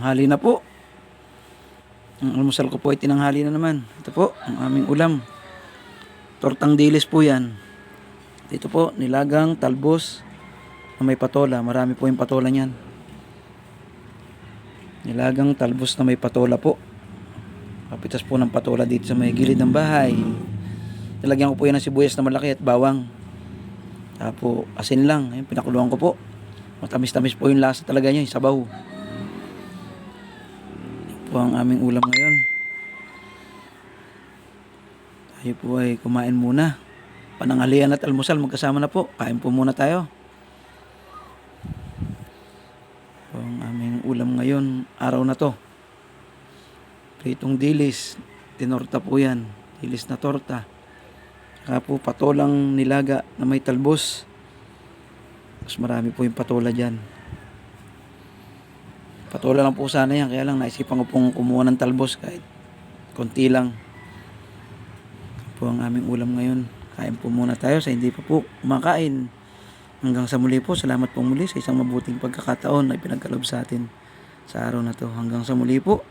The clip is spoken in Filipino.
Tanghali na po. Ang almusal ko po ay tinanghali na naman. Ito po, ang aming ulam. Tortang dilis po yan. Dito po, nilagang talbos na may patola. Marami po yung patola niyan. Nilagang talbos na may patola po. Kapitas po ng patola dito sa may gilid ng bahay. Nilagyan ko po yan ng sibuyas na malaki at bawang. Tapos asin lang. Ayun, pinakuluan ko po. Matamis-tamis po yung lasa talaga niya, yung sabaw. Yan po ang aming ulam ngayon. Tayo po ay kumain muna. Pananghalian at almusal magkasama na po. Kain po muna tayo. Po ang aming ulam ngayon, araw na to. Pritong dilis. Tinorta po yan. Dilis na torta. Saka po patolang nilaga na may talbos. Mas marami po yung patola dyan. Patola lang po sana yan. Kaya lang naisipan ko pong kumuha ng talbos kahit konti lang. Po ang aming ulam ngayon. Kain po muna tayo sa hindi pa po kumakain. Hanggang sa muli po. Salamat po muli sa isang mabuting pagkakataon na ipinagkaloob sa atin sa araw na to. Hanggang sa muli po.